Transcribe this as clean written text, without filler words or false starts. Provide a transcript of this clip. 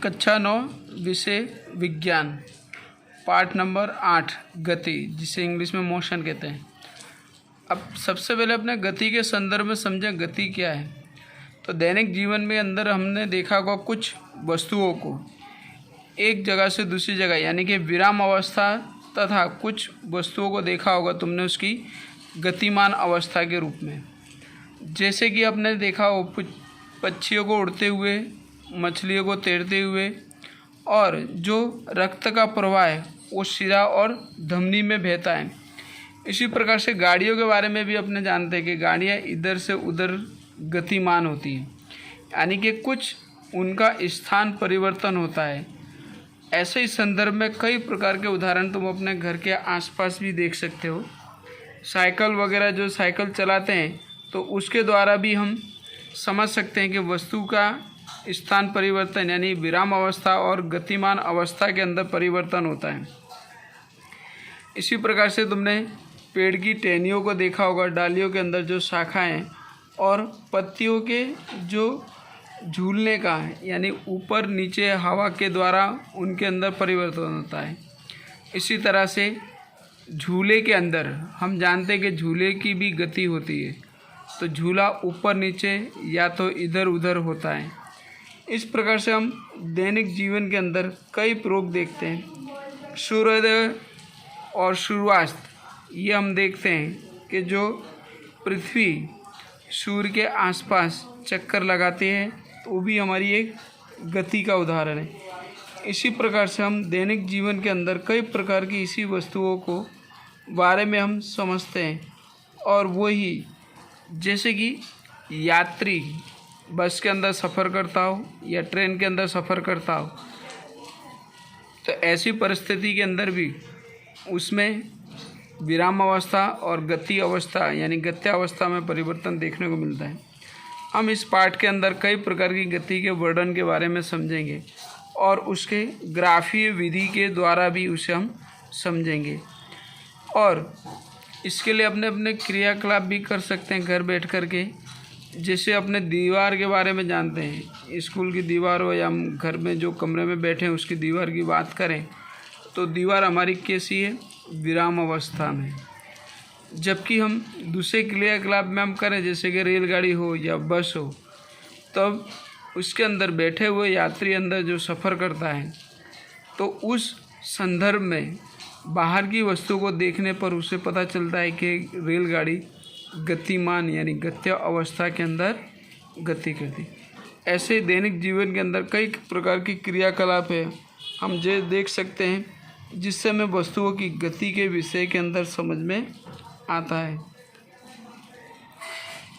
कक्षा 9 विषय विज्ञान पार्ट नंबर 8 गति, जिसे इंग्लिश में मोशन कहते हैं। अब सबसे पहले अपने गति के संदर्भ में समझें गति क्या है। तो दैनिक जीवन में अंदर हमने देखा होगा कुछ वस्तुओं को एक जगह से दूसरी जगह यानी कि विराम अवस्था तथा कुछ वस्तुओं को देखा होगा तुमने उसकी गतिमान अवस्था के रूप में। जैसे कि आपने देखा हो पक्षियों को उड़ते हुए, मछलियों को तैरते हुए, और जो रक्त का प्रवाह है वो शिरा और धमनी में बहता है। इसी प्रकार से गाड़ियों के बारे में भी अपने जानते हैं कि गाड़ियाँ इधर से उधर गतिमान होती हैं, यानी कि कुछ उनका स्थान परिवर्तन होता है। ऐसे ही संदर्भ में कई प्रकार के उदाहरण तुम अपने घर के आसपास भी देख सकते हो। साइकिल वगैरह, जो साइकिल चलाते हैं तो उसके द्वारा भी हम समझ सकते हैं कि वस्तु का स्थान परिवर्तन यानी विराम अवस्था और गतिमान अवस्था के अंदर परिवर्तन होता है। इसी प्रकार से तुमने पेड़ की टहनियों को देखा होगा, डालियों के अंदर जो शाखाएं और पत्तियों के जो झूलने का है यानी ऊपर नीचे हवा के द्वारा उनके अंदर परिवर्तन होता है। इसी तरह से झूले के अंदर हम जानते हैं कि झूले की भी गति होती है, तो झूला ऊपर नीचे या तो इधर उधर होता है। इस प्रकार से हम दैनिक जीवन के अंदर कई प्रयोग देखते हैं। सूर्योदय और सूर्यास्त ये हम देखते हैं कि जो पृथ्वी सूर्य के आसपास चक्कर लगाती है तो वो भी हमारी एक गति का उदाहरण है। इसी प्रकार से हम दैनिक जीवन के अंदर कई प्रकार की इसी वस्तुओं को बारे में हम समझते हैं। और वही जैसे कि यात्री बस के अंदर सफ़र करता हो या ट्रेन के अंदर सफ़र करता हो, तो ऐसी परिस्थिति के अंदर भी उसमें विराम अवस्था और गति अवस्था यानी गत्यावस्था में परिवर्तन देखने को मिलता है। हम इस पाठ के अंदर कई प्रकार की गति के वर्णन के बारे में समझेंगे और उसके ग्राफीय विधि के द्वारा भी उसे हम समझेंगे। और इसके लिए अपने अपने क्रियाकलाप भी कर सकते हैं घर बैठ कर के। जैसे अपने दीवार के बारे में जानते हैं, स्कूल की दीवार हो या हम घर में जो कमरे में बैठे हैं उसकी दीवार की बात करें तो दीवार हमारी कैसी है, विराम अवस्था में। जबकि हम दूसरे क्रियाकलाप में हम करें जैसे कि रेलगाड़ी हो या बस हो, तब उसके अंदर बैठे हुए यात्री अंदर जो सफ़र करता है तो उस संदर्भ में बाहर की वस्तु को देखने पर उसे पता चलता है कि रेलगाड़ी गतिमान यानी गत्य अवस्था के अंदर गति करती। ऐसे दैनिक जीवन के अंदर कई प्रकार की क्रियाकलाप है हम जो देख सकते हैं जिससे हमें वस्तुओं की गति के विषय के अंदर समझ में आता है।